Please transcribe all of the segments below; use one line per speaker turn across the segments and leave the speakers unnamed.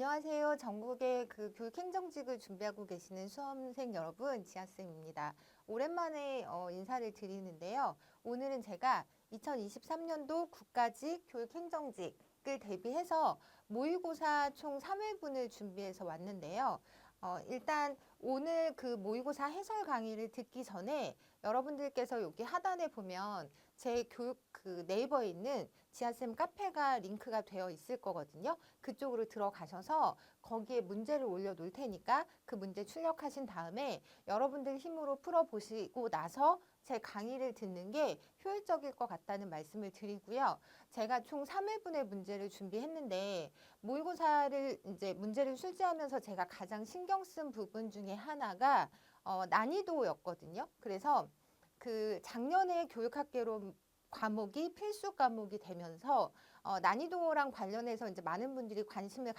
안녕하세요. 전국의 교육행정직을 준비하고 계시는 수험생 여러분, 지아쌤입니다. 오랜만에 인사를 드리는데요. 오늘은 제가 2023년도 국가직 교육행정직을 대비해서 모의고사 총 3회분을 준비해서 왔는데요. 일단 오늘 그 모의고사 해설 강의를 듣기 전에 여러분들께서 여기 하단에 보면 제 교육 네이버에 있는 지아쌤 카페가 링크가 되어 있을 거거든요. 그쪽으로 들어가셔서 거기에 문제를 올려놓을 테니까 그 문제 출력하신 다음에 여러분들 힘으로 풀어보시고 나서 제 강의를 듣는 게 효율적일 것 같다는 말씀을 드리고요. 제가 총 3회분의 문제를 준비했는데 모의고사를 이제 문제를 출제하면서 제가 가장 신경 쓴 부분 중에 하나가 난이도였거든요. 그래서 그 작년에 교육학개론 과목이 필수 과목이 되면서 난이도랑 관련해서 이제 많은 분들이 관심을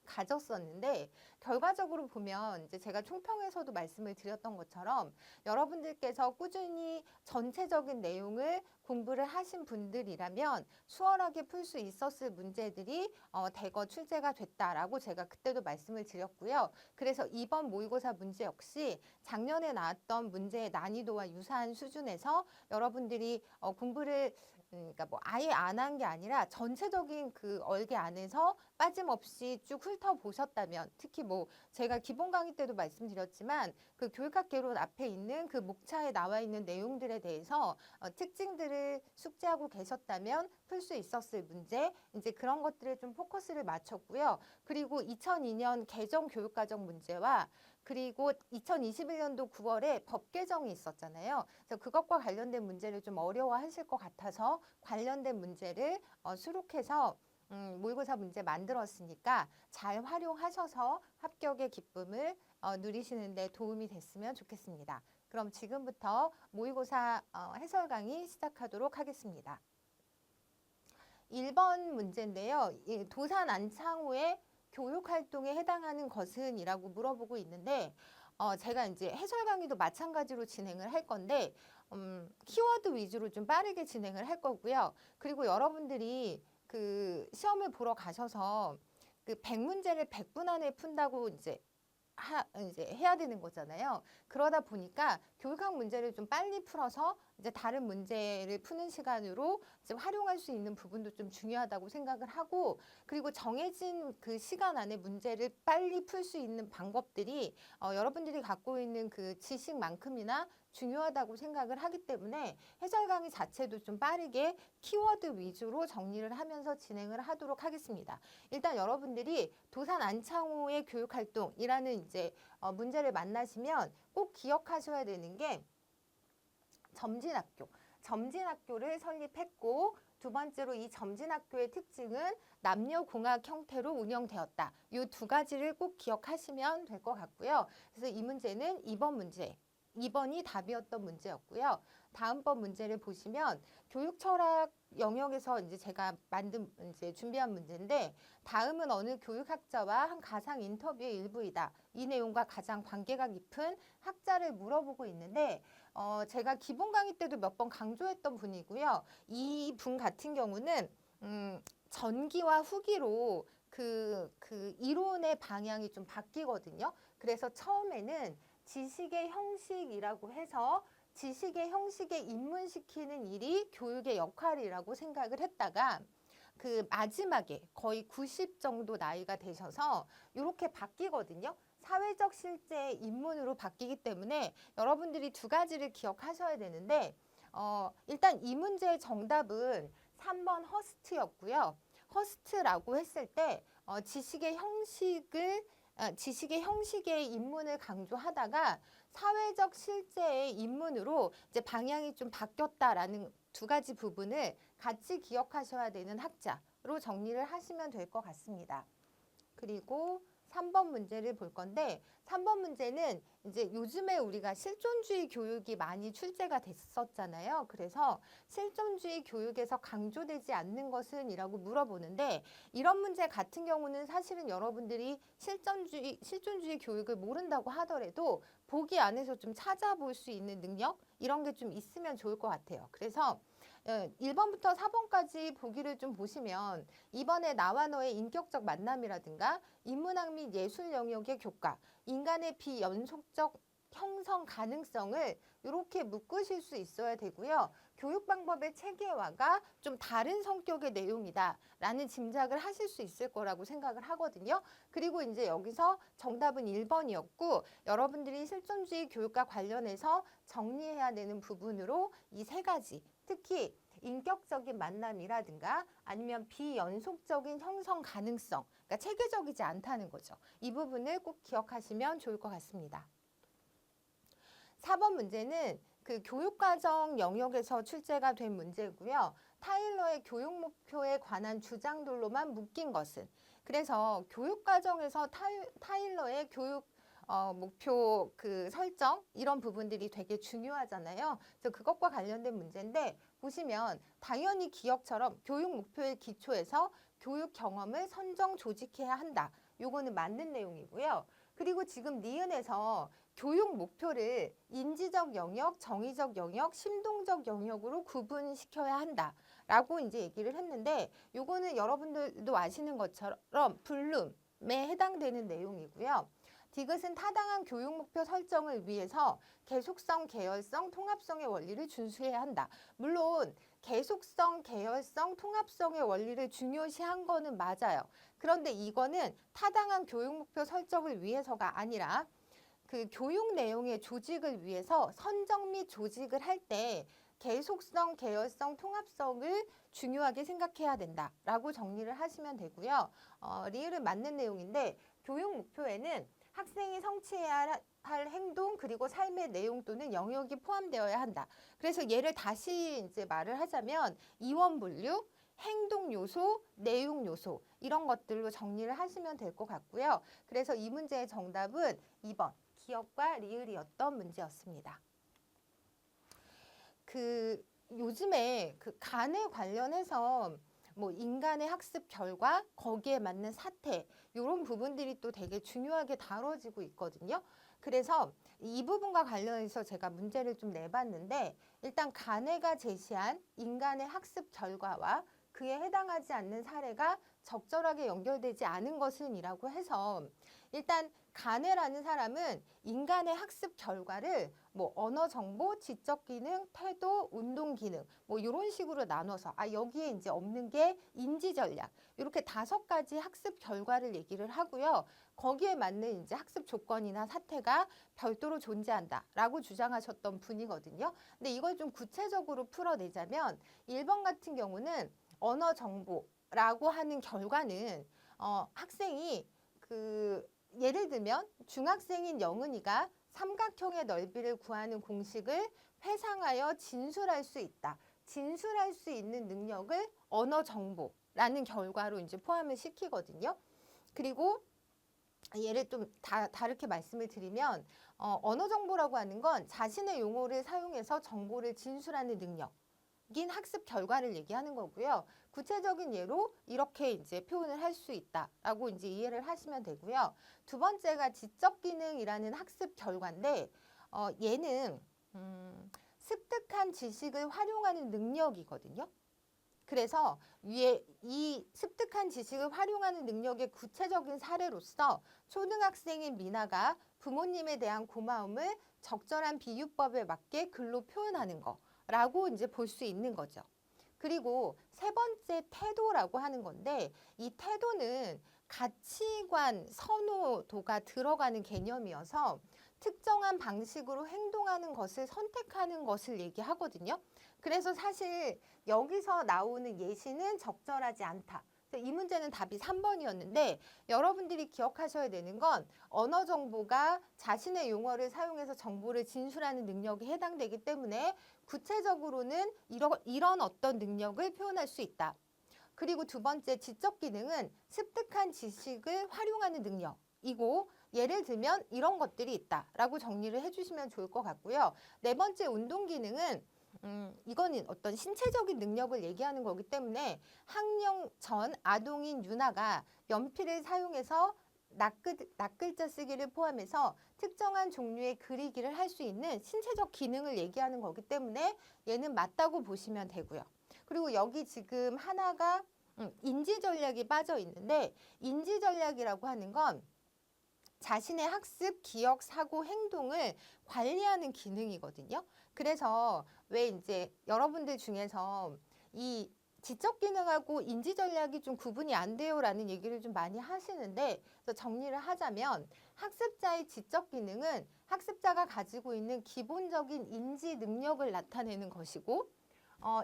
가졌었는데 결과적으로 보면 이제 제가 총평에서도 말씀을 드렸던 것처럼 여러분들께서 꾸준히 전체적인 내용을 공부를 하신 분들이라면 수월하게 풀 수 있었을 문제들이 대거 출제가 됐다라고 제가 그때도 말씀을 드렸고요. 그래서 이번 모의고사 문제 역시 작년에 나왔던 문제의 난이도와 유사한 수준에서 여러분들이 공부를 그러니까 뭐 아예 안 한 게 아니라 전체적인 그 얼개 안에서 빠짐없이 쭉 훑어보셨다면 특히 뭐 제가 기본 강의 때도 말씀드렸지만 그 교육학개론 앞에 있는 그 목차에 나와 있는 내용들에 대해서 특징들을 숙지하고 계셨다면 풀 수 있었을 문제 이제 그런 것들에 좀 포커스를 맞췄고요. 그리고 2002년 개정 교육과정 문제와 그리고 2021년도 9월에 법 개정이 있었잖아요. 그래서 그것과 관련된 문제를 좀 어려워하실 것 같아서 관련된 문제를 수록해서 모의고사 문제 만들었으니까 잘 활용하셔서 합격의 기쁨을 누리시는 데 도움이 됐으면 좋겠습니다. 그럼 지금부터 모의고사 해설 강의 시작하도록 하겠습니다. 1번 문제인데요. 도산 안창호의 교육활동에 해당하는 것은 이라고 물어보고 있는데 제가 이제 해설 강의도 마찬가지로 진행을 할 건데 키워드 위주로 좀 빠르게 진행을 할 거고요. 그리고 여러분들이 그 시험을 보러 가셔서 그 100문제를 100분 안에 푼다고 이제 해야 되는 거잖아요. 그러다 보니까 교육학 문제를 좀 빨리 풀어서 이제 다른 문제를 푸는 시간으로 이제 활용할 수 있는 부분도 좀 중요하다고 생각을 하고 그리고 정해진 그 시간 안에 문제를 빨리 풀 수 있는 방법들이 여러분들이 갖고 있는 그 지식만큼이나 중요하다고 생각을 하기 때문에 해설 강의 자체도 좀 빠르게 키워드 위주로 정리를 하면서 진행을 하도록 하겠습니다. 일단 여러분들이 도산 안창호의 교육활동이라는 이제 문제를 만나시면 꼭 기억하셔야 되는 게 점진학교를 설립했고 두 번째로 이 점진학교의 특징은 남녀공학 형태로 운영되었다. 이 두 가지를 꼭 기억하시면 될 것 같고요. 그래서 이 문제는 2번 문제. 2번이 답이었던 문제였고요. 다음번 문제를 보시면 교육철학 영역에서 이제 제가 이제 준비한 문제인데 다음은 어느 교육학자와 한 가상 인터뷰의 일부이다. 이 내용과 가장 관계가 깊은 학자를 물어보고 있는데 제가 기본 강의 때도 몇 번 강조했던 분이고요. 이 분 같은 경우는 전기와 후기로 그 이론의 방향이 좀 바뀌거든요. 그래서 처음에는 지식의 형식이라고 해서 지식의 형식에 입문시키는 일이 교육의 역할이라고 생각을 했다가 그 마지막에 거의 90 정도 나이가 되셔서 이렇게 바뀌거든요. 사회적 실제의 입문으로 바뀌기 때문에 여러분들이 두 가지를 기억하셔야 되는데 일단 이 문제의 정답은 3번 허스트였고요. 허스트라고 했을 때 지식의 형식의 입문을 강조하다가 사회적 실제의 입문으로 이제 방향이 좀 바뀌었다라는 두 가지 부분을 같이 기억하셔야 되는 학자로 정리를 하시면 될 것 같습니다. 그리고 3번 문제를 볼 건데 3번 문제는 이제 요즘에 우리가 실존주의 교육이 많이 출제가 됐었잖아요. 그래서 실존주의 교육에서 강조되지 않는 것은 이라고 물어보는데 이런 문제 같은 경우는 사실은 여러분들이 실존주의 교육을 모른다고 하더라도 보기 안에서 좀 찾아볼 수 있는 능력 이런 게 좀 있으면 좋을 것 같아요. 그래서 1번부터 4번까지 보기를 좀 보시면 이번에 나와 너의 인격적 만남이라든가 인문학 및 예술 영역의 교과, 인간의 비연속적 형성 가능성을 이렇게 묶으실 수 있어야 되고요. 교육 방법의 체계화가 좀 다른 성격의 내용이다라는 짐작을 하실 수 있을 거라고 생각을 하거든요. 그리고 이제 여기서 정답은 1번이었고 여러분들이 실존주의 교육과 관련해서 정리해야 되는 부분으로 이 세 가지, 특히 인격적인 만남이라든가 아니면 비연속적인 형성 가능성, 그러니까 체계적이지 않다는 거죠. 이 부분을 꼭 기억하시면 좋을 것 같습니다. 4번 문제는 그 교육과정 영역에서 출제가 된 문제고요. 타일러의 교육 목표에 관한 주장들로만 묶인 것은, 그래서 교육과정에서 타일러의 교육 목표 그 설정 이런 부분들이 되게 중요하잖아요. 그래서 그것과 관련된 문제인데 보시면 당연히 기억처럼 교육 목표의 기초에서 교육 경험을 선정 조직해야 한다. 요거는 맞는 내용이고요. 그리고 지금 니은에서 교육 목표를 인지적 영역, 정의적 영역, 심동적 영역으로 구분시켜야 한다라고 이제 얘기를 했는데 요거는 여러분들도 아시는 것처럼 블룸에 해당되는 내용이고요. 디귿은 타당한 교육 목표 설정을 위해서 계속성, 계열성, 통합성의 원리를 준수해야 한다. 물론 계속성, 계열성, 통합성의 원리를 중요시한 거는 맞아요. 그런데 이거는 타당한 교육 목표 설정을 위해서가 아니라 그 교육 내용의 조직을 위해서 선정 및 조직을 할 때 계속성, 계열성, 통합성을 중요하게 생각해야 된다라고 정리를 하시면 되고요. 리을은 맞는 내용인데 교육 목표에는 학생이 성취해야 할 행동 그리고 삶의 내용 또는 영역이 포함되어야 한다. 그래서 얘를 다시 이제 말을 하자면 이원 분류, 행동 요소, 내용 요소 이런 것들로 정리를 하시면 될 것 같고요. 그래서 이 문제의 정답은 2번 기억과 리을이었던 문제였습니다. 그 요즘에 그 간에 관련해서 뭐 인간의 학습 결과, 거기에 맞는 사태 이런 부분들이 또 되게 중요하게 다뤄지고 있거든요. 그래서 이 부분과 관련해서 제가 문제를 좀 내봤는데 일단 간해가 제시한 인간의 학습 결과와 그에 해당하지 않는 사례가 적절하게 연결되지 않은 것은 이라고 해서 일단 간해라는 사람은 인간의 학습 결과를 뭐 언어 정보, 지적 기능, 태도, 운동 기능 뭐 이런 식으로 나눠서 여기에 이제 없는 게 인지 전략 이렇게 5가지 학습 결과를 얘기를 하고요. 거기에 맞는 이제 학습 조건이나 사태가 별도로 존재한다라고 주장하셨던 분이거든요. 근데 이걸 좀 구체적으로 풀어내자면 1번 같은 경우는 언어 정보라고 하는 결과는 학생이 그 예를 들면 중학생인 영은이가 삼각형의 넓이를 구하는 공식을 회상하여 진술할 수 있다. 진술할 수 있는 능력을 언어 정보라는 결과로 이제 포함을 시키거든요. 그리고 얘를 좀 다르게 말씀을 드리면 언어 정보라고 하는 건 자신의 용어를 사용해서 정보를 진술하는 능력. 긴 학습 결과를 얘기하는 거고요. 구체적인 예로 이렇게 이제 표현을 할 수 있다라고 이제 이해를 하시면 되고요. 두 번째가 지적 기능이라는 학습 결과인데 얘는 습득한 지식을 활용하는 능력이거든요. 그래서 위에 이 습득한 지식을 활용하는 능력의 구체적인 사례로서 초등학생인 미나가 부모님에 대한 고마움을 적절한 비유법에 맞게 글로 표현하는 거. 라고 이제 볼 수 있는 거죠. 그리고 세 번째 태도라고 하는 건데 이 태도는 가치관, 선호도가 들어가는 개념이어서 특정한 방식으로 행동하는 것을 선택하는 것을 얘기하거든요. 그래서 사실 여기서 나오는 예시는 적절하지 않다. 이 문제는 답이 3번이었는데 여러분들이 기억하셔야 되는 건 언어 정보가 자신의 용어를 사용해서 정보를 진술하는 능력에 해당되기 때문에 구체적으로는 이런 어떤 능력을 표현할 수 있다. 그리고 두 번째 지적 기능은 습득한 지식을 활용하는 능력이고 예를 들면 이런 것들이 있다라고 정리를 해주시면 좋을 것 같고요. 네 번째 운동 기능은 이거는 어떤 신체적인 능력을 얘기하는 거기 때문에 학령 전 아동인 유나가 연필을 사용해서 낱글자 쓰기를 포함해서 특정한 종류의 그리기를 할 수 있는 신체적 기능을 얘기하는 거기 때문에 얘는 맞다고 보시면 되고요. 그리고 여기 지금 하나가 인지 전략이 빠져 있는데 인지 전략이라고 하는 건 자신의 학습, 기억, 사고, 행동을 관리하는 기능이거든요. 그래서 왜 이제 여러분들 중에서 이 지적 기능하고 인지 전략이 좀 구분이 안 돼요라는 얘기를 좀 많이 하시는데, 그래서 정리를 하자면 학습자의 지적 기능은 학습자가 가지고 있는 기본적인 인지 능력을 나타내는 것이고,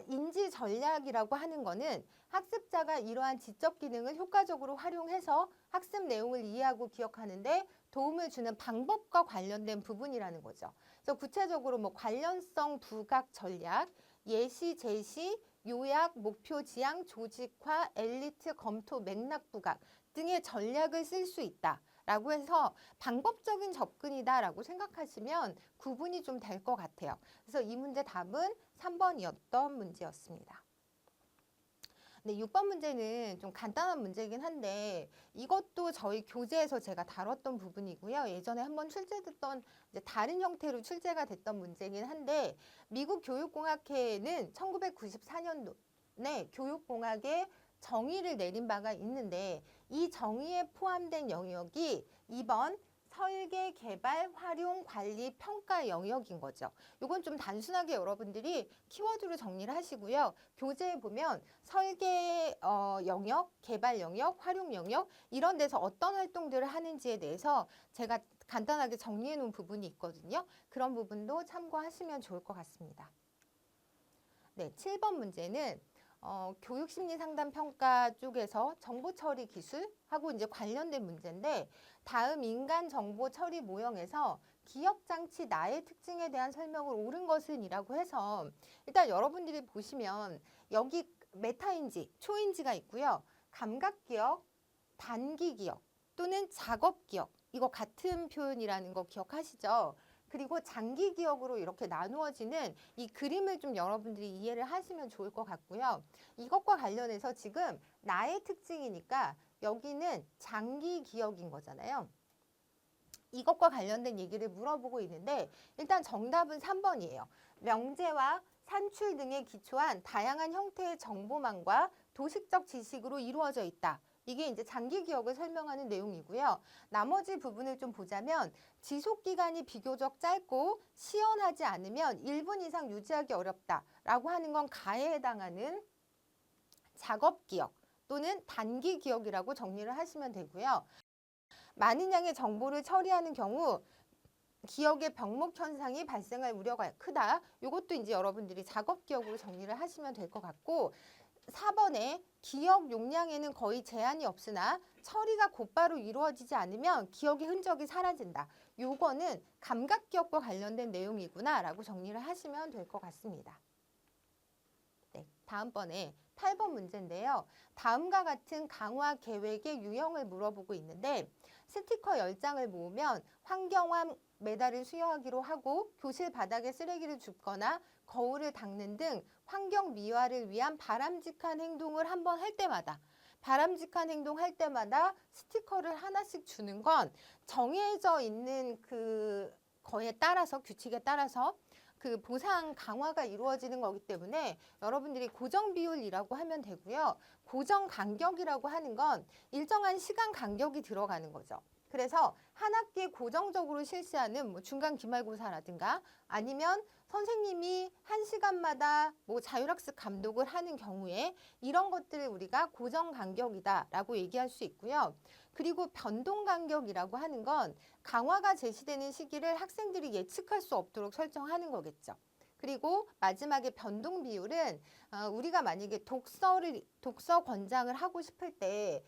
인지 전략이라고 하는 거는 학습자가 이러한 지적 기능을 효과적으로 활용해서 학습 내용을 이해하고 기억하는데 도움을 주는 방법과 관련된 부분이라는 거죠. 그래서 구체적으로 뭐 관련성 부각 전략, 예시, 제시, 요약, 목표 지향, 조직화, 엘리트, 검토, 맥락 부각 등의 전략을 쓸 수 있다. 라고 해서 방법적인 접근이다라고 생각하시면 구분이 좀 될 것 같아요. 그래서 이 문제 답은 3번이었던 문제였습니다. 네, 6번 문제는 좀 간단한 문제이긴 한데 이것도 저희 교재에서 제가 다뤘던 부분이고요. 예전에 한번 출제됐던 이제 다른 형태로 출제가 됐던 문제이긴 한데 미국 교육공학회는 1994년도에 교육공학의 정의를 내린 바가 있는데 이 정의에 포함된 영역이 2번 설계, 개발, 활용, 관리, 평가 영역인 거죠. 이건 좀 단순하게 여러분들이 키워드로 정리를 하시고요. 교재에 보면 설계 영역, 개발 영역, 활용 영역 이런 데서 어떤 활동들을 하는지에 대해서 제가 간단하게 정리해 놓은 부분이 있거든요. 그런 부분도 참고하시면 좋을 것 같습니다. 네, 7번 문제는 교육심리상담평가 쪽에서 정보처리 기술하고 이제 관련된 문제인데 다음 인간 정보 처리 모형에서 기억장치 나의 특징에 대한 설명을 옳은 것은 이라고 해서 일단 여러분들이 보시면 여기 메타인지, 초인지가 있고요. 감각기억, 단기기억 또는 작업기억 이거 같은 표현이라는 거 기억하시죠? 그리고 장기 기억으로 이렇게 나누어지는 이 그림을 좀 여러분들이 이해를 하시면 좋을 것 같고요. 이것과 관련해서 지금 나의 특징이니까 여기는 장기 기억인 거잖아요. 이것과 관련된 얘기를 물어보고 있는데 일단 정답은 3번이에요. 명제와 산출 등에 기초한 다양한 형태의 정보망과 도식적 지식으로 이루어져 있다. 이게 이제 장기 기억을 설명하는 내용이고요. 나머지 부분을 좀 보자면 지속 기간이 비교적 짧고 시연하지 않으면 1분 이상 유지하기 어렵다라고 하는 건 가에 해당하는 작업 기억 또는 단기 기억이라고 정리를 하시면 되고요. 많은 양의 정보를 처리하는 경우 기억의 병목 현상이 발생할 우려가 크다. 이것도 이제 여러분들이 작업 기억으로 정리를 하시면 될 것 같고 4번에 기억 용량에는 거의 제한이 없으나 처리가 곧바로 이루어지지 않으면 기억의 흔적이 사라진다. 요거는 감각 기억과 관련된 내용이구나 라고 정리를 하시면 될 것 같습니다. 네, 다음번에 8번 문제인데요. 다음과 같은 강화 계획의 유형을 물어보고 있는데 스티커 10장을 모으면 환경화 메달을 수여하기로 하고 교실 바닥에 쓰레기를 줍거나 거울을 닦는 등 환경 미화를 위한 바람직한 행동을 한번 할 때마다 바람직한 행동 할 때마다 스티커를 하나씩 주는 건 정해져 있는 그 거에 따라서 규칙에 따라서 그 보상 강화가 이루어지는 거기 때문에 여러분들이 고정 비율이라고 하면 되고요. 고정 간격이라고 하는 건 일정한 시간 간격이 들어가는 거죠. 그래서 한 학기에 고정적으로 실시하는 뭐 중간 기말고사라든가 아니면 선생님이 1시간마다 뭐 자율학습 감독을 하는 경우에 이런 것들을 우리가 고정 간격이다라고 얘기할 수 있고요. 그리고 변동 간격이라고 하는 건 강화가 제시되는 시기를 학생들이 예측할 수 없도록 설정하는 거겠죠. 그리고 마지막에 변동 비율은 우리가 만약에 독서 권장을 하고 싶을 때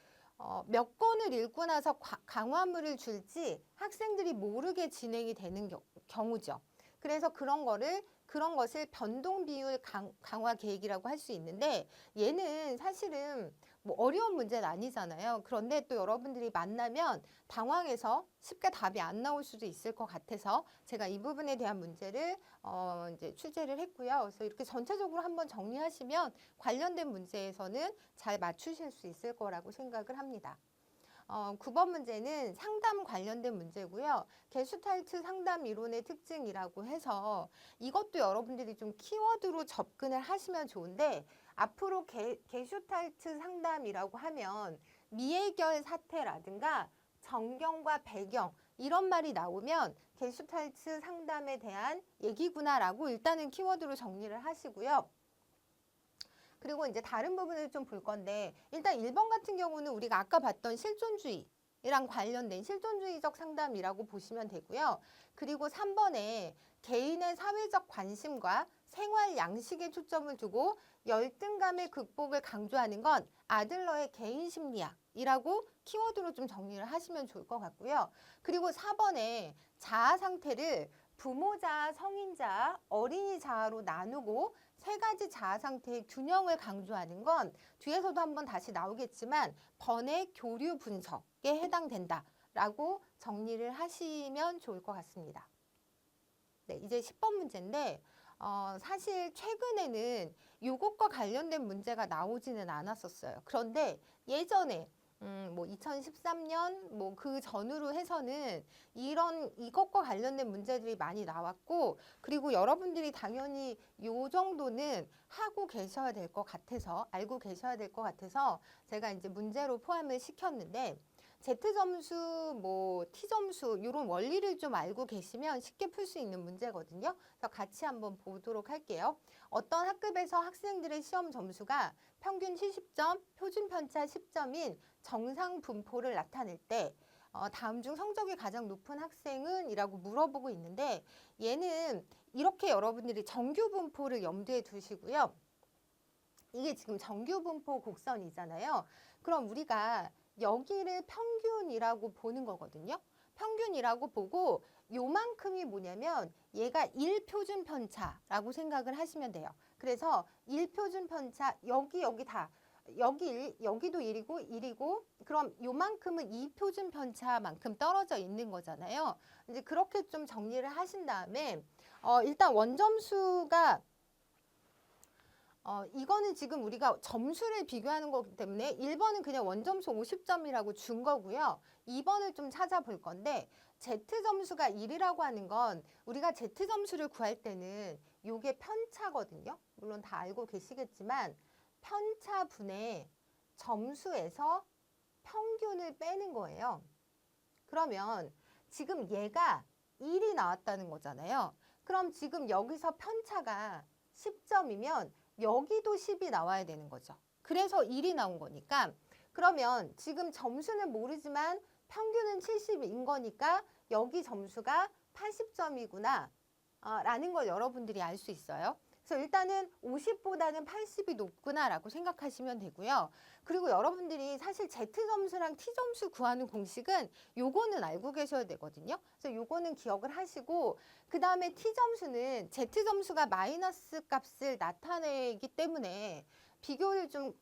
몇 권을 읽고 나서 강화물을 줄지 학생들이 모르게 진행이 되는 경우죠. 그래서 그런 것을 변동 비율 강화 계획이라고 할 수 있는데 얘는 사실은 뭐 어려운 문제는 아니잖아요. 그런데 또 여러분들이 만나면 당황해서 쉽게 답이 안 나올 수도 있을 것 같아서 제가 이 부분에 대한 문제를 이제 출제를 했고요. 그래서 이렇게 전체적으로 한번 정리하시면 관련된 문제에서는 잘 맞추실 수 있을 거라고 생각을 합니다. 9번 문제는 상담 관련된 문제고요. 게슈탈트 상담 이론의 특징이라고 해서 이것도 여러분들이 좀 키워드로 접근을 하시면 좋은데 앞으로 게슈탈트 상담이라고 하면 미해결 사태라든가 정경과 배경 이런 말이 나오면 게슈탈트 상담에 대한 얘기구나라고 일단은 키워드로 정리를 하시고요. 그리고 이제 다른 부분을 좀 볼 건데 일단 1번 같은 경우는 우리가 아까 봤던 실존주의랑 관련된 실존주의적 상담이라고 보시면 되고요. 그리고 3번에 개인의 사회적 관심과 생활 양식에 초점을 두고 열등감의 극복을 강조하는 건 아들러의 개인 심리학이라고 키워드로 좀 정리를 하시면 좋을 것 같고요. 그리고 4번에 자아 상태를 부모 자아, 성인 자아, 어린이 자아로 나누고 세 가지 자아 상태의 균형을 강조하는 건 뒤에서도 한번 다시 나오겠지만 번외 교류 분석에 해당된다라고 정리를 하시면 좋을 것 같습니다. 네, 이제 10번 문제인데 사실 최근에는 요것과 관련된 문제가 나오지는 않았었어요. 그런데 예전에 뭐 2013년 뭐 그 전후로 해서는 이것과 관련된 문제들이 많이 나왔고 그리고 여러분들이 당연히 요 정도는 하고 계셔야 될 것 같아서 알고 계셔야 될 것 같아서 제가 이제 문제로 포함을 시켰는데 Z점수, 뭐 T점수 이런 원리를 좀 알고 계시면 쉽게 풀 수 있는 문제거든요. 그래서 같이 한번 보도록 할게요. 어떤 학급에서 학생들의 시험 점수가 평균 70점, 표준 편차 10점인 정상 분포를 나타낼 때 다음 중 성적이 가장 높은 학생은? 이라고 물어보고 있는데 얘는 이렇게 여러분들이 정규 분포를 염두에 두시고요. 이게 지금 정규 분포 곡선이잖아요. 그럼 우리가 여기를 평균이라고 보는 거거든요. 평균이라고 보고 요만큼이 뭐냐면 얘가 1표준 편차라고 생각을 하시면 돼요. 그래서 1표준 편차 여기 다 여기도 1이고 1이고 그럼 요만큼은 2표준 편차만큼 떨어져 있는 거잖아요. 이제 그렇게 좀 정리를 하신 다음에 일단 원점수가 이거는 지금 우리가 점수를 비교하는 거기 때문에 1번은 그냥 원점수 50점이라고 준 거고요. 2번을 좀 찾아볼 건데 Z점수가 1이라고 하는 건 우리가 Z점수를 구할 때는 이게 편차거든요. 물론 다 알고 계시겠지만 편차분의 점수에서 평균을 빼는 거예요. 그러면 지금 얘가 1이 나왔다는 거잖아요. 그럼 지금 여기서 편차가 10점이면 여기도 10이 나와야 되는 거죠. 그래서 1이 나온 거니까 그러면 지금 점수는 모르지만 평균은 70인 거니까 여기 점수가 80점이구나 라는 걸 여러분들이 알 수 있어요. 그래서 일단은 50보다는 80이 높구나라고 생각하시면 되고요. 그리고 여러분들이 사실 Z점수랑 T점수 구하는 공식은 요거는 알고 계셔야 되거든요. 그래서 요거는 기억을 하시고 그 다음에 T점수는 Z점수가 마이너스 값을 나타내기 때문에 비교를 좀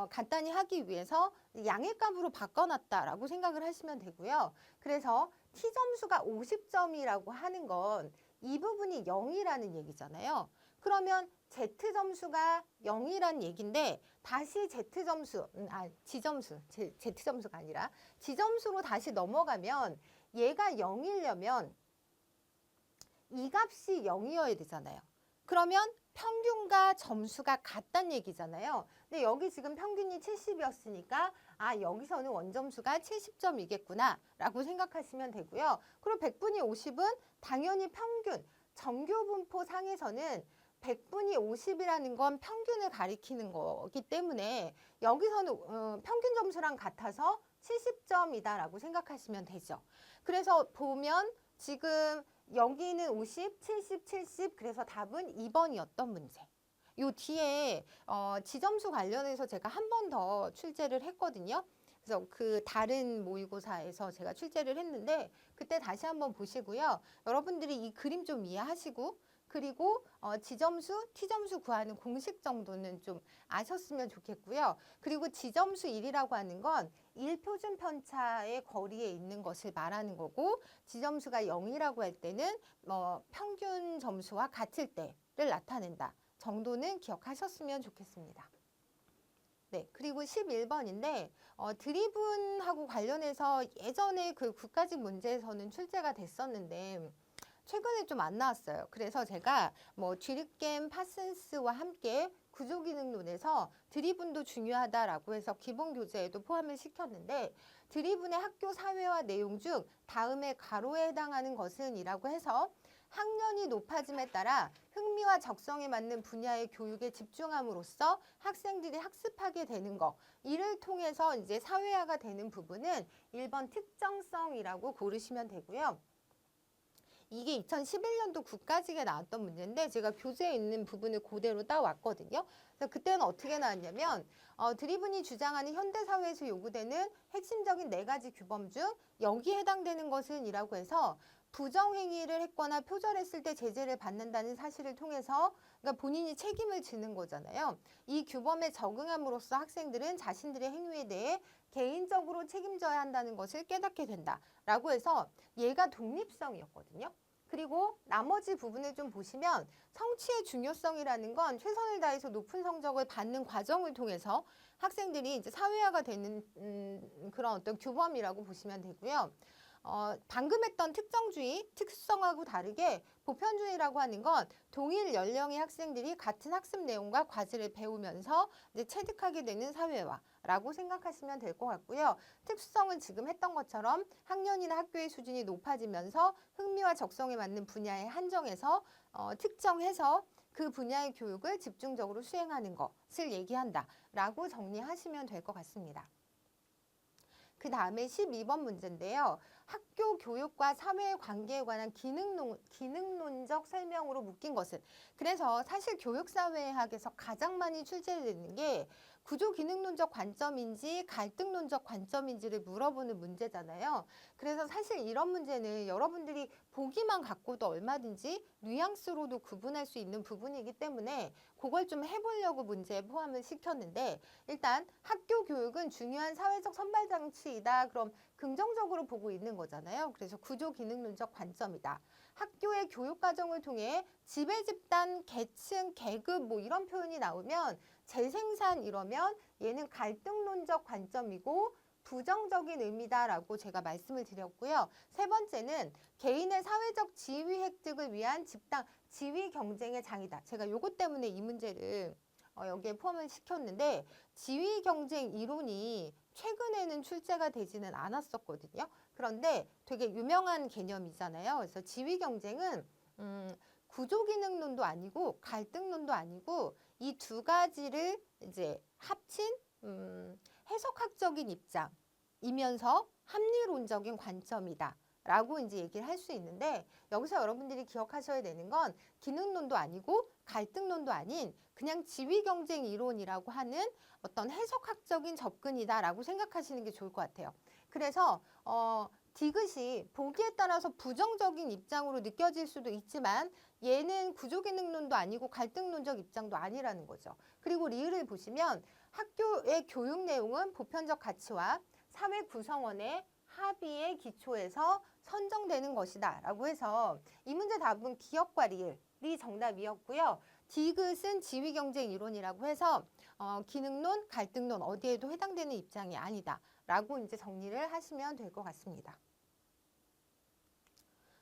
간단히 하기 위해서 양의 값으로 바꿔놨다라고 생각을 하시면 되고요. 그래서 T점수가 50점이라고 하는 건 이 부분이 0이라는 얘기잖아요. 그러면 Z점수가 0이란 얘기인데 다시 Z점수가 아니라 G점수로 다시 넘어가면 얘가 0이려면 이 값이 0이어야 되잖아요. 그러면 평균과 점수가 같다는 얘기잖아요. 근데 여기 지금 평균이 70이었으니까 여기서는 원점수가 70점이겠구나 라고 생각하시면 되고요. 그리고 100분의 50은 당연히 평균, 정규 분포 상에서는 100분이 50이라는 건 평균을 가리키는 거기 때문에 여기서는 평균 점수랑 같아서 70점이다라고 생각하시면 되죠. 그래서 보면 지금 여기는 50, 70, 70 그래서 답은 2번이었던 문제. 요 뒤에 지점수 관련해서 제가 한 번 더 출제를 했거든요. 그래서 그 다른 모의고사에서 제가 출제를 했는데 그때 다시 한번 보시고요. 여러분들이 이 그림 좀 이해하시고 그리고 지점수, T점수 구하는 공식 정도는 좀 아셨으면 좋겠고요. 그리고 지점수 1이라고 하는 건 1표준 편차의 거리에 있는 것을 말하는 거고 지점수가 0이라고 할 때는 평균 점수와 같을 때를 나타낸다. 정도는 기억하셨으면 좋겠습니다. 네, 그리고 11번인데 드리븐하고 관련해서 예전에 그 국가직 문제에서는 출제가 됐었는데 최근에 좀 안 나왔어요. 그래서 제가 뭐 뒤르겜 파슨스와 함께 구조기능론에서 드리븐도 중요하다라고 해서 기본 교재에도 포함을 시켰는데 드리븐의 학교 사회화 내용 중 다음에 가로에 해당하는 것은 이라고 해서 학년이 높아짐에 따라 흥미와 적성에 맞는 분야의 교육에 집중함으로써 학생들이 학습하게 되는 것. 이를 통해서 이제 사회화가 되는 부분은 1번 특정성이라고 고르시면 되고요. 이게 2011년도 국가직에 나왔던 문제인데 제가 교재에 있는 부분을 그대로 따왔거든요. 그래서 그때는 어떻게 나왔냐면 드리븐이 주장하는 현대사회에서 요구되는 핵심적인 4가지 규범 중 여기에 해당되는 것은 이라고 해서 부정행위를 했거나 표절했을 때 제재를 받는다는 사실을 통해서 그러니까 본인이 책임을 지는 거잖아요. 이 규범에 적응함으로써 학생들은 자신들의 행위에 대해 개인적으로 책임져야 한다는 것을 깨닫게 된다라고 해서 얘가 독립성이었거든요. 그리고 나머지 부분을 좀 보시면 성취의 중요성이라는 건 최선을 다해서 높은 성적을 받는 과정을 통해서 학생들이 이제 사회화가 되는 그런 어떤 규범이라고 보시면 되고요. 방금 했던 특정주의, 특수성하고 다르게 보편주의라고 하는 건 동일 연령의 학생들이 같은 학습 내용과 과제를 배우면서 이제 체득하게 되는 사회화라고 생각하시면 될 것 같고요. 특수성은 지금 했던 것처럼 학년이나 학교의 수준이 높아지면서 흥미와 적성에 맞는 분야에 한정해서 특정해서 그 분야의 교육을 집중적으로 수행하는 것을 얘기한다라고 정리하시면 될 것 같습니다. 그 다음에 12번 문제인데요. 학교 교육과 사회의 관계에 관한 기능론적 설명으로 묶인 것은 그래서 사실 교육사회학에서 가장 많이 출제되는 게 구조기능론적 관점인지 갈등론적 관점인지를 물어보는 문제잖아요. 그래서 사실 이런 문제는 여러분들이 보기만 갖고도 얼마든지 뉘앙스로도 구분할 수 있는 부분이기 때문에 그걸 좀 해보려고 문제에 포함을 시켰는데 일단 학교 교육은 중요한 사회적 선발장치이다. 그럼 긍정적으로 보고 있는 거잖아요. 그래서 구조기능론적 관점이다. 학교의 교육과정을 통해 지배집단, 계층, 계급 뭐 이런 표현이 나오면 재생산 이러면 얘는 갈등론적 관점이고 부정적인 의미다라고 제가 말씀을 드렸고요. 세 번째는 개인의 사회적 지위 획득을 위한 집단 지위 경쟁의 장이다. 제가 요것 때문에 이 문제를 여기에 포함을 시켰는데 지위 경쟁 이론이 최근에는 출제가 되지는 않았었거든요. 그런데 되게 유명한 개념이잖아요. 그래서 지위 경쟁은 구조기능론도 아니고 갈등론도 아니고 이 2가지를 이제 합친 해석학적인 입장이면서 합리론적인 관점이다. 라고 이제 얘기를 할 수 있는데 여기서 여러분들이 기억하셔야 되는 건 기능론도 아니고 갈등론도 아닌 그냥 지위경쟁 이론이라고 하는 어떤 해석학적인 접근이다라고 생각하시는 게 좋을 것 같아요. 그래서 디귿이 보기에 따라서 부정적인 입장으로 느껴질 수도 있지만 얘는 구조기능론도 아니고 갈등론적 입장도 아니라는 거죠. 그리고 리을을 보시면 학교의 교육 내용은 보편적 가치와 사회 구성원의 합의의 기초에서 선정되는 것이다 라고 해서 이 문제 답은 기업과 리을이 정답이었고요. 디귿은 지위경쟁 이론이라고 해서 기능론, 갈등론 어디에도 해당되는 입장이 아니다 라고 이제 정리를 하시면 될 것 같습니다.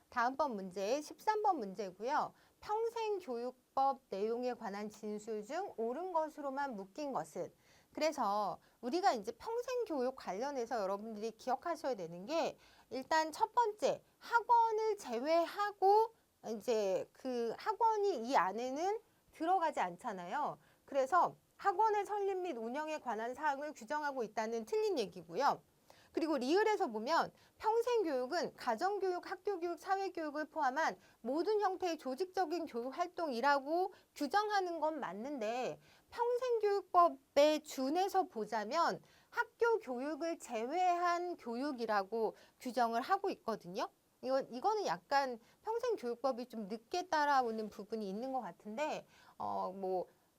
다음번 문제 13번 문제고요. 평생교육법 내용에 관한 진술 중 옳은 것으로만 묶인 것은 그래서 우리가 이제 평생교육 관련해서 여러분들이 기억하셔야 되는 게 일단 첫 번째 학원을 제외하고 이제 그 학원이 이 안에는 들어가지 않잖아요. 그래서 학원의 설립 및 운영에 관한 사항을 규정하고 있다는 틀린 얘기고요. 그리고 리을에서 보면 평생교육은 가정교육, 학교교육, 사회교육을 포함한 모든 형태의 조직적인 교육활동이라고 규정하는 건 맞는데 평생교육법에 준해서 보자면 학교 교육을 제외한 교육이라고 규정을 하고 있거든요. 이거는 약간 평생교육법이 좀 늦게 따라오는 부분이 있는 것 같은데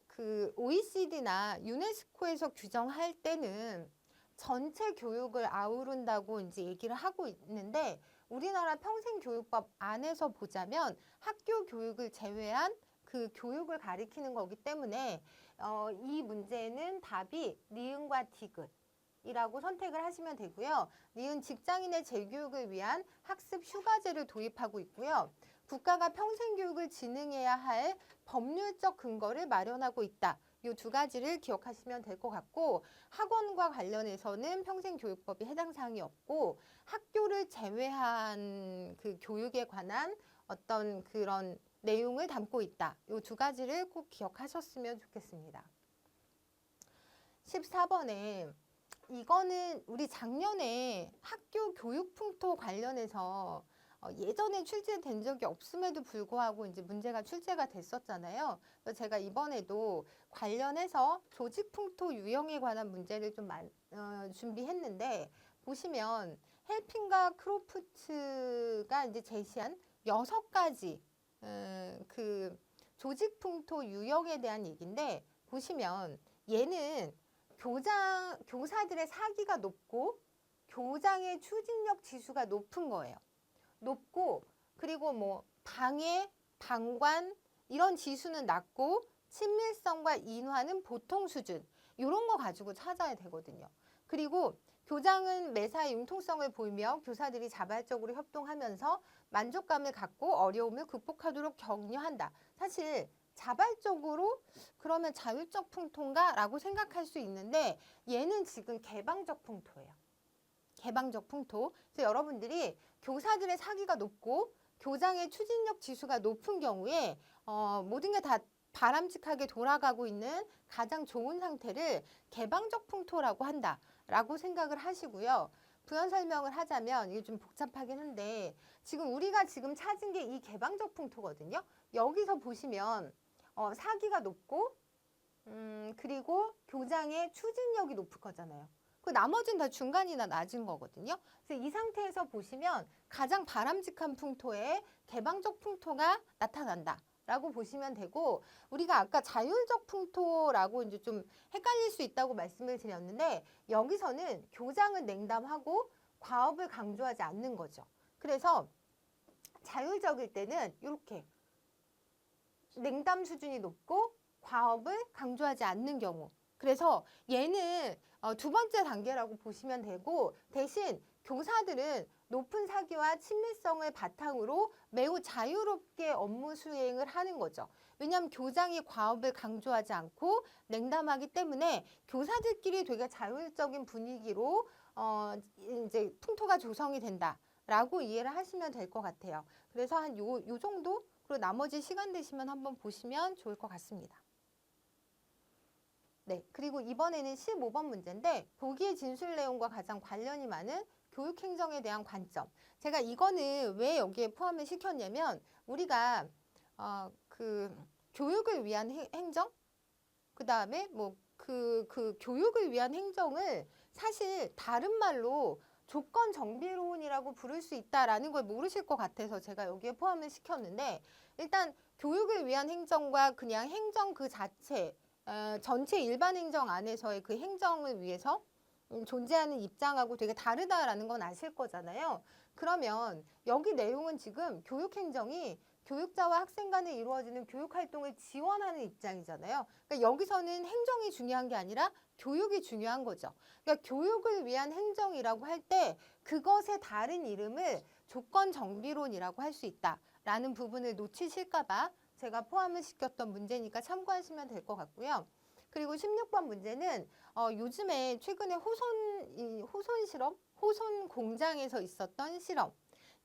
그 OECD나 유네스코에서 규정할 때는 전체 교육을 아우른다고 이제 얘기를 하고 있는데 우리나라 평생교육법 안에서 보자면 학교 교육을 제외한 그 그 교육을 가리키는 거기 때문에 이 문제는 답이 니은과 디귿이라고 선택을 하시면 되고요. 니은 직장인의 재교육을 위한 학습 휴가제를 도입하고 있고요. 국가가 평생교육을 진흥해야 할 법률적 근거를 마련하고 있다. 이 두 가지를 기억하시면 될 것 같고, 학원과 관련해서는 평생교육법이 해당 사항이 없고, 학교를 제외한 그 교육에 관한 어떤 그런 내용을 담고 있다. 이 두 가지를 꼭 기억하셨으면 좋겠습니다. 14번에 이거는 우리 작년에 학교 교육 풍토 관련해서 예전에 출제된 적이 없음에도 불구하고 이제 문제가 출제가 됐었잖아요. 그래서 제가 이번에도 관련해서 조직 풍토 유형에 관한 문제를 좀 준비했는데, 보시면 헬핑과 크로프트가 이제 제시한 6가지 그 조직 풍토 유형에 대한 얘기인데, 보시면 얘는 교사들의 사기가 높고 교장의 추진력 지수가 높은 거예요. 높고, 그리고 뭐 방해, 방관 이런 지수는 낮고 친밀성과 인화는 보통 수준, 이런 거 가지고 찾아야 되거든요. 그리고 교장은 매사에 융통성을 보이며 교사들이 자발적으로 협동하면서 만족감을 갖고 어려움을 극복하도록 격려한다. 사실 자발적으로 그러면 자율적 풍토인가? 라고 생각할 수 있는데, 얘는 지금 개방적 풍토예요. 개방적 풍토. 그래서 여러분들이 교사들의 사기가 높고 교장의 추진력 지수가 높은 경우에 모든 게 다 바람직하게 돌아가고 있는 가장 좋은 상태를 개방적 풍토라고 한다라고 생각을 하시고요. 부연 설명을 하자면 이게 좀 복잡하긴 한데, 지금 우리가 지금 찾은 게 이 개방적 풍토거든요. 여기서 보시면 사기가 높고 그리고 교장의 추진력이 높을 거잖아요. 그 나머지는 다 중간이나 낮은 거거든요. 그래서 이 상태에서 보시면 가장 바람직한 풍토에 개방적 풍토가 나타난다 라고 보시면 되고, 우리가 아까 자율적 풍토라고 이제 좀 헷갈릴 수 있다고 말씀을 드렸는데, 여기서는 교장은 냉담하고 과업을 강조하지 않는 거죠. 그래서 자율적일 때는 이렇게 냉담 수준이 높고 과업을 강조하지 않는 경우, 그래서 얘는 두 번째 단계라고 보시면 되고, 대신 교사들은 높은 사기와 친밀성을 바탕으로 매우 자유롭게 업무 수행을 하는 거죠. 왜냐하면 교장이 과업을 강조하지 않고 냉담하기 때문에 교사들끼리 되게 자율적인 분위기로 이제 풍토가 조성이 된다라고 이해를 하시면 될 것 같아요. 그래서 한 요 정도, 그리고 나머지 시간 되시면 한번 보시면 좋을 것 같습니다. 네, 그리고 이번에는 15번 문제인데, 보기의 진술 내용과 가장 관련이 많은 교육행정에 대한 관점. 제가 이거는 왜 여기에 포함을 시켰냐면, 우리가 그 교육을 위한 행정, 그 다음에 뭐 그 교육을 위한 행정을 사실 다른 말로 조건 정비론이라고 부를 수 있다라는 걸 모르실 것 같아서 제가 여기에 포함을 시켰는데, 일단 교육을 위한 행정과 그냥 행정 그 자체, 전체 일반 행정 안에서의 그 행정을 위해서 존재하는 입장하고 되게 다르다라는 건 아실 거잖아요. 그러면 여기 내용은 지금 교육행정이 교육자와 학생 간에 이루어지는 교육활동을 지원하는 입장이잖아요. 그러니까 여기서는 행정이 중요한 게 아니라 교육이 중요한 거죠. 그러니까 교육을 위한 행정이라고 할 때 그것의 다른 이름을 조건정비론이라고 할 수 있다라는 부분을 놓치실까 봐 제가 포함을 시켰던 문제니까 참고하시면 될 것 같고요. 그리고 16번 문제는 요즘에 최근에 호손 실험, 호손 공장에서 있었던 실험.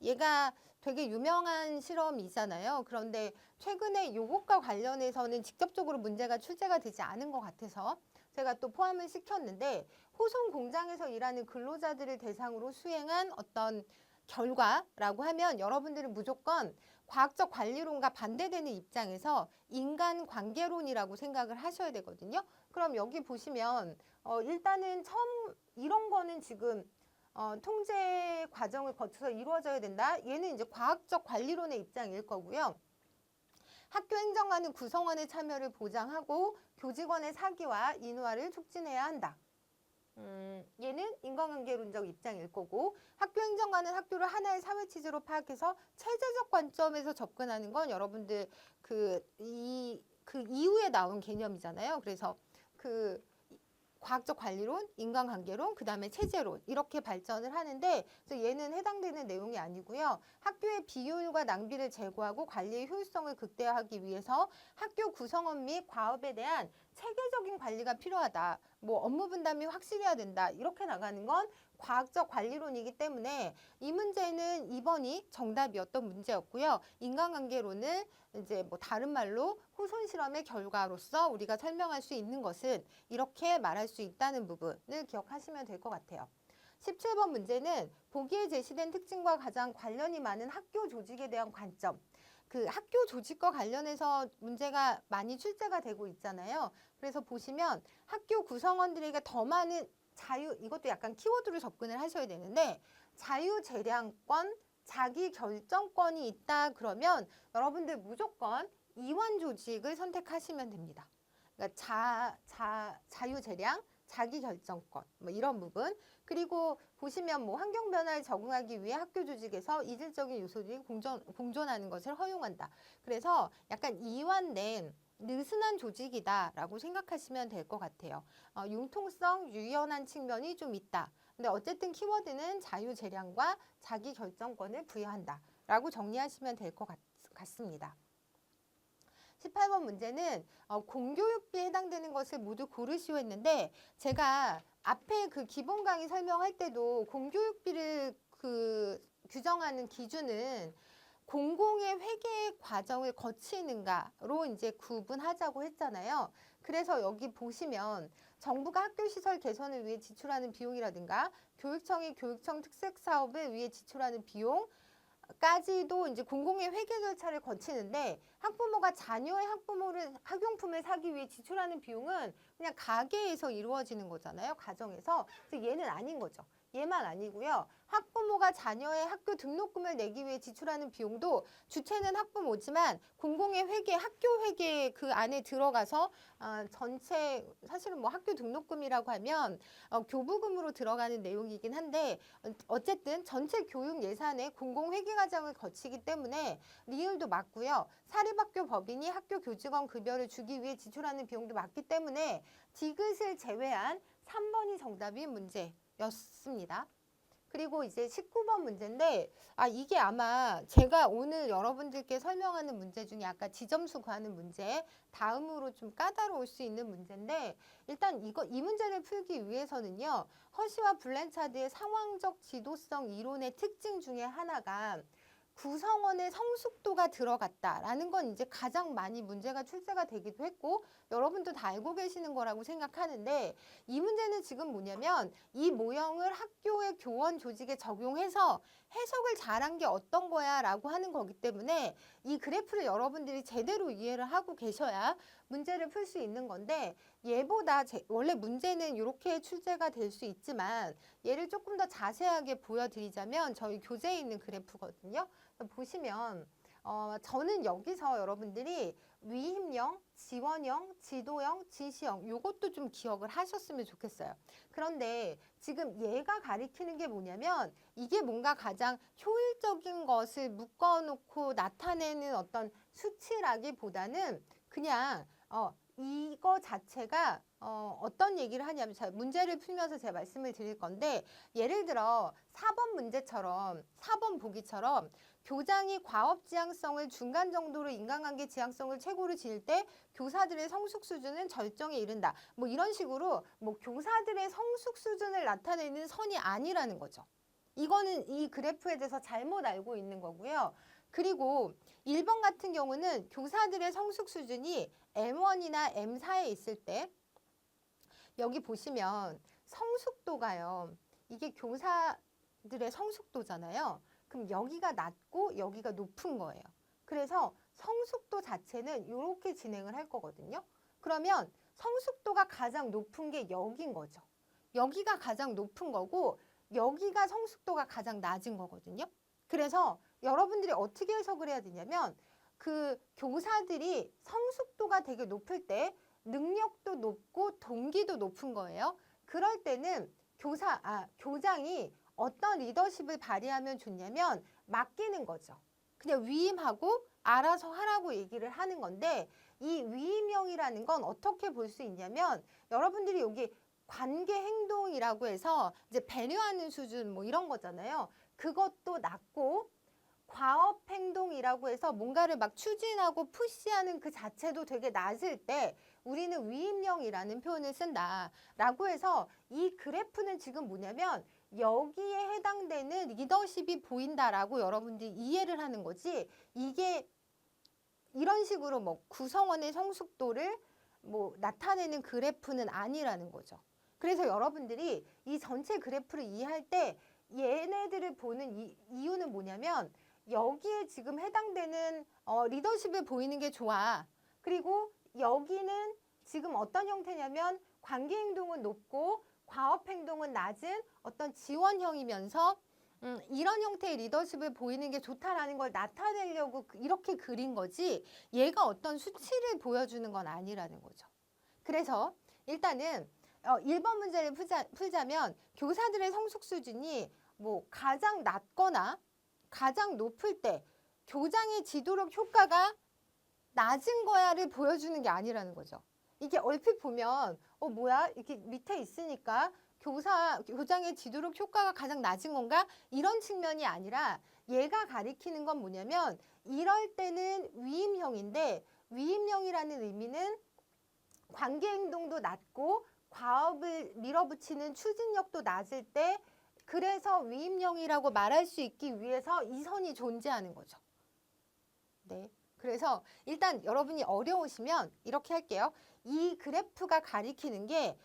얘가 되게 유명한 실험이잖아요. 그런데 최근에 이것과 관련해서는 직접적으로 문제가 출제가 되지 않은 것 같아서 제가 또 포함을 시켰는데, 호손 공장에서 일하는 근로자들을 대상으로 수행한 어떤 결과라고 하면 여러분들은 무조건 과학적 관리론과 반대되는 입장에서 인간관계론이라고 생각을 하셔야 되거든요. 그럼 여기 보시면 일단은 처음 이런 거는 지금 통제 과정을 거쳐서 이루어져야 된다. 얘는 이제 과학적 관리론의 입장일 거고요. 학교 행정관은 구성원의 참여를 보장하고 교직원의 사기와 인후화를 촉진해야 한다. 얘는 인간관계론적 입장일 거고 학교 행정관은 학교를 하나의 사회 체제로 파악해서 체제적 관점에서 접근하는 건 여러분들 그 이후에 나온 개념이잖아요. 그래서 그 과학적 관리론, 인간관계론, 그 다음에 체제론 이렇게 발전을 하는데 그래서 얘는 해당되는 내용이 아니고요. 학교의 비효율과 낭비를 제거하고 관리의 효율성을 극대화하기 위해서 학교 구성원 및 과업에 대한 체계적인 관리가 필요하다. 뭐 업무 분담이 확실해야 된다. 이렇게 나가는 건 과학적 관리론이기 때문에 이 문제는 2번이 정답이었던 문제였고요. 인간관계론을 이제 뭐 다른 말로 호손 실험의 결과로서 우리가 설명할 수 있는 것은 이렇게 말할 수 있다는 부분을 기억하시면 될 것 같아요. 17번 문제는 보기에 제시된 특징과 가장 관련이 많은 학교 조직에 대한 관점. 그 학교 조직과 관련해서 문제가 많이 출제가 되고 있잖아요. 그래서 보시면 학교 구성원들에게 더 많은 자유, 이것도 약간 키워드로 접근을 하셔야 되는데 자유재량권, 자기결정권이 있다 그러면 여러분들 무조건 이원 조직을 선택하시면 됩니다. 그러니까 자유재량, 자기결정권 뭐 이런 부분 그리고 보시면 뭐 환경 변화에 적응하기 위해 학교 조직에서 이질적인 요소들이 공존하는 것을 허용한다. 그래서 약간 이완된 느슨한 조직이다라고 생각하시면 될 것 같아요. 융통성, 유연한 측면이 좀 있다. 근데 어쨌든 키워드는 자유재량과 자기결정권을 부여한다라고 정리하시면 될 것 같습니다. 18번 문제는 공교육비에 해당되는 것을 모두 고르시오 했는데 제가 앞에 그 기본 강의 설명할 때도 공교육비를 규정하는 기준은 공공의 회계 과정을 거치는가로 이제 구분하자고 했잖아요. 그래서 여기 보시면 정부가 학교시설 개선을 위해 지출하는 비용이라든가 교육청이 교육청 특색 사업을 위해 지출하는 비용 까지도 이제 공공의 회계 절차를 거치는데 학부모가 자녀의 학용품을 사기 위해 지출하는 비용은 그냥 가게에서 이루어지는 거잖아요. 가정에서. 그래서 얘는 아닌 거죠. 얘만 아니고요. 학부모가 자녀의 학교 등록금을 내기 위해 지출하는 비용도 주체는 학부모지만 공공의 회계, 학교 회계 그 안에 들어가서 전체 사실은 뭐 학교 등록금이라고 하면 교부금으로 들어가는 내용이긴 한데 어쨌든 전체 교육 예산에 공공 회계 과정을 거치기 때문에 리을도 맞고요. 사립학교 법인이 학교 교직원 급여를 주기 위해 지출하는 비용도 맞기 때문에 디귿을 제외한 3번이 정답인 문제였습니다. 그리고 이제 19번 문제인데 이게 아마 제가 오늘 여러분들께 설명하는 문제 중에 아까 지점수 구하는 문제 다음으로 좀 까다로울 수 있는 문제인데 일단 이 문제를 풀기 위해서는요. 허시와 블랜차드의 상황적 지도성 이론의 특징 중에 하나가 구성원의 성숙도가 들어갔다라는 건 이제 가장 많이 문제가 출제가 되기도 했고 여러분도 다 알고 계시는 거라고 생각하는데 이 문제는 지금 뭐냐면 이 모형을 학교의 교원 조직에 적용해서 해석을 잘한 게 어떤 거야 라고 하는 거기 때문에 이 그래프를 여러분들이 제대로 이해를 하고 계셔야 문제를 풀 수 있는 건데 얘보다 원래 문제는 이렇게 출제가 될 수 있지만 얘를 조금 더 자세하게 보여드리자면 저희 교재에 있는 그래프거든요. 보시면 저는 여기서 여러분들이 위임형, 지원형, 지도형, 지시형 요것도 좀 기억을 하셨으면 좋겠어요. 그런데 지금 얘가 가리키는 게 뭐냐면 이게 뭔가 가장 효율적인 것을 묶어놓고 나타내는 어떤 수치라기보다는 그냥 이거 자체가 어떤 얘기를 하냐면 문제를 풀면서 제가 말씀을 드릴 건데 예를 들어 4번 문제처럼 4번 보기처럼 교장이 과업 지향성을 중간 정도로 인간관계 지향성을 최고로 지을 때 교사들의 성숙 수준은 절정에 이른다. 뭐 이런 식으로 뭐 교사들의 성숙 수준을 나타내는 선이 아니라는 거죠. 이거는 이 그래프에 대해서 잘못 알고 있는 거고요. 그리고 1번 같은 경우는 교사들의 성숙 수준이 M1이나 M4에 있을 때 여기 보시면 성숙도가요. 이게 교사들의 성숙도잖아요. 그럼 여기가 낮고 여기가 높은 거예요. 그래서 성숙도 자체는 이렇게 진행을 할 거거든요. 그러면 성숙도가 가장 높은 게 여기인 거죠. 여기가 가장 높은 거고 여기가 성숙도가 가장 낮은 거거든요. 그래서 여러분들이 어떻게 해석을 해야 되냐면 그 교사들이 성숙도가 되게 높을 때 능력도 높고 동기도 높은 거예요. 그럴 때는 교장이 어떤 리더십을 발휘하면 좋냐면 맡기는 거죠. 그냥 위임하고 알아서 하라고 얘기를 하는 건데 이 위임형이라는 건 어떻게 볼 수 있냐면 여러분들이 여기 관계 행동이라고 해서 이제 배려하는 수준 뭐 이런 거잖아요. 그것도 낮고 과업 행동이라고 해서 뭔가를 막 추진하고 푸시하는 그 자체도 되게 낮을 때 우리는 위임형이라는 표현을 쓴다라고 해서 이 그래프는 지금 뭐냐면 여기에 해당되는 리더십이 보인다라고 여러분들이 이해를 하는 거지 이게 이런 식으로 뭐 구성원의 성숙도를 뭐 나타내는 그래프는 아니라는 거죠. 그래서 여러분들이 이 전체 그래프를 이해할 때 얘네들을 보는 이유는 뭐냐면 여기에 지금 해당되는 리더십을 보이는 게 좋아. 그리고 여기는 지금 어떤 형태냐면 관계 행동은 높고 과업 행동은 낮은 어떤 지원형이면서 이런 형태의 리더십을 보이는 게 좋다라는 걸 나타내려고 이렇게 그린 거지 얘가 어떤 수치를 보여주는 건 아니라는 거죠. 그래서 일단은 1번 문제를 풀자면 교사들의 성숙 수준이 뭐 가장 낮거나 가장 높을 때 교장의 지도력 효과가 낮은 거야를 보여주는 게 아니라는 거죠. 이게 얼핏 보면 뭐야 이렇게 밑에 있으니까 교장의 지도력 효과가 가장 낮은 건가? 이런 측면이 아니라 얘가 가리키는 건 뭐냐면 이럴 때는 위임형인데 위임형이라는 의미는 관계 행동도 낮고 과업을 밀어붙이는 추진력도 낮을 때 그래서 위임형이라고 말할 수 있기 위해서 이 선이 존재하는 거죠. 네. 그래서 일단 여러분이 어려우시면 이렇게 할게요. 이 그래프가 가리키는 게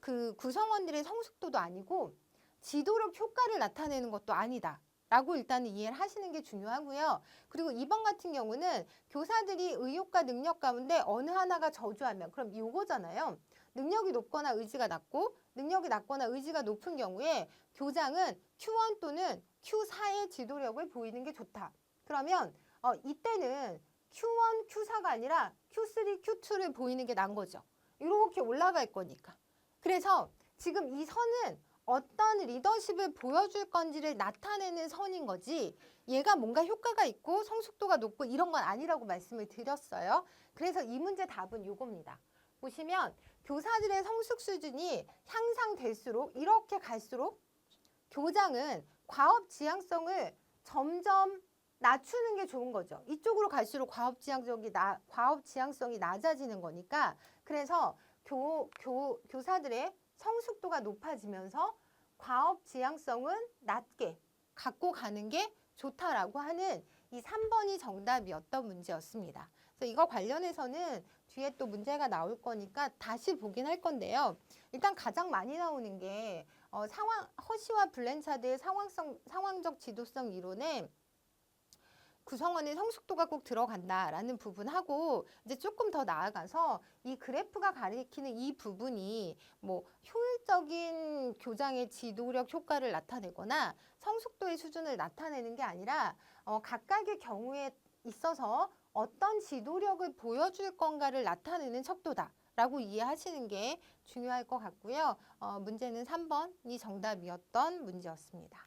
그 구성원들의 성숙도도 아니고 지도력 효과를 나타내는 것도 아니다. 라고 일단은 이해를 하시는 게 중요하고요. 그리고 2번 같은 경우는 교사들이 의욕과 능력 가운데 어느 하나가 저조하면 그럼 이거잖아요. 능력이 높거나 의지가 낮고 능력이 낮거나 의지가 높은 경우에 교장은 Q1 또는 Q4의 지도력을 보이는 게 좋다. 그러면 이때는 Q1, Q4가 아니라 Q3, Q2를 보이는 게 난 거죠. 이렇게 올라갈 거니까. 그래서 지금 이 선은 어떤 리더십을 보여줄 건지를 나타내는 선인 거지 얘가 뭔가 효과가 있고 성숙도가 높고 이런 건 아니라고 말씀을 드렸어요. 그래서 이 문제 답은 이겁니다. 보시면 교사들의 성숙 수준이 향상될수록 이렇게 갈수록 교장은 과업 지향성을 점점 낮추는 게 좋은 거죠. 이쪽으로 갈수록 과업 지향성이 낮아지는 거니까 그래서 교사들의 성숙도가 높아지면서 과업 지향성은 낮게 갖고 가는 게 좋다라고 하는 이 3번이 정답이었던 문제였습니다. 그래서 이거 관련해서는 뒤에 또 문제가 나올 거니까 다시 보긴 할 건데요. 일단 가장 많이 나오는 게 허시와 블렌차드의 상황적 지도성 이론에 구성원의 성숙도가 꼭 들어간다라는 부분하고 이제 조금 더 나아가서 이 그래프가 가리키는 이 부분이 뭐 효율적인 교장의 지도력 효과를 나타내거나 성숙도의 수준을 나타내는 게 아니라 각각의 경우에 있어서 어떤 지도력을 보여줄 건가를 나타내는 척도다라고 이해하시는 게 중요할 것 같고요. 문제는 3번이 정답이었던 문제였습니다.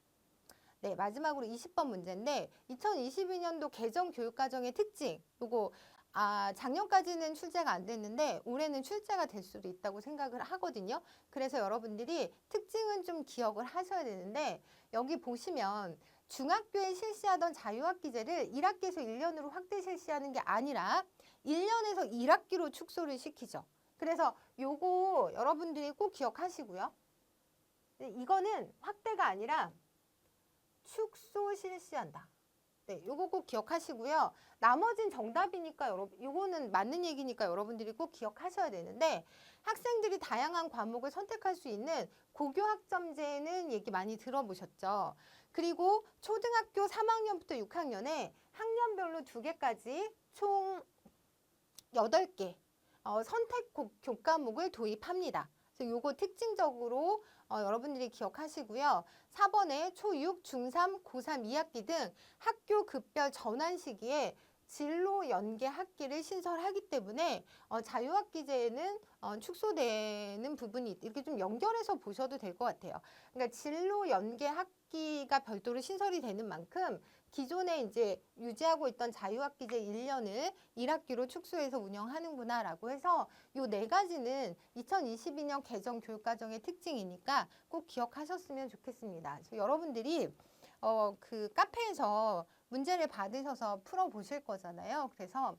네, 마지막으로 20번 문제인데 2022년도 개정 교육과정의 특징 요거 작년까지는 출제가 안 됐는데 올해는 출제가 될 수도 있다고 생각을 하거든요. 그래서 여러분들이 특징은 좀 기억을 하셔야 되는데 여기 보시면 중학교에 실시하던 자유학기제를 1학기에서 1년으로 확대 실시하는 게 아니라 1년에서 1학기로 축소를 시키죠. 그래서 요거 여러분들이 꼭 기억하시고요. 이거는 확대가 아니라 축소 실시한다. 네, 요거 꼭 기억하시고요. 나머진 정답이니까 요거는 맞는 얘기니까 여러분들이 꼭 기억하셔야 되는데 학생들이 다양한 과목을 선택할 수 있는 고교 학점제는 얘기 많이 들어보셨죠. 그리고 초등학교 3학년부터 6학년에 학년별로 2개까지 총 8개 선택 교과목을 도입합니다. 그래서 요거 특징적으로 여러분들이 기억하시고요. 4번에 초6, 중3, 고3, 2학기 등 학교 급별 전환 시기에 진로 연계 학기를 신설하기 때문에 자유학기제에는 축소되는 부분이 이렇게 좀 연결해서 보셔도 될 것 같아요. 그러니까 진로 연계 학기가 별도로 신설이 되는 만큼 기존에 이제 유지하고 있던 자유학기제 1년을 1학기로 축소해서 운영하는구나라고 해서 요 네 가지는 2022년 개정 교육과정의 특징이니까 꼭 기억하셨으면 좋겠습니다. 그래서 여러분들이 그 카페에서 문제를 받으셔서 풀어보실 거잖아요. 그래서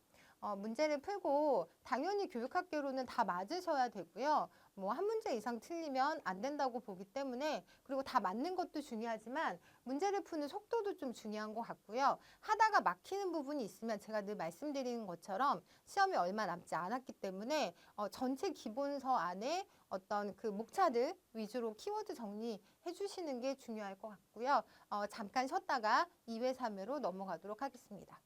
문제를 풀고 당연히 교육학교로는 다 맞으셔야 되고요. 뭐 한 문제 이상 틀리면 안 된다고 보기 때문에 그리고 다 맞는 것도 중요하지만 문제를 푸는 속도도 좀 중요한 것 같고요. 하다가 막히는 부분이 있으면 제가 늘 말씀드리는 것처럼 시험이 얼마 남지 않았기 때문에 전체 기본서 안에 어떤 그 목차들 위주로 키워드 정리해 주시는 게 중요할 것 같고요. 잠깐 쉬었다가 2회, 3회로 넘어가도록 하겠습니다.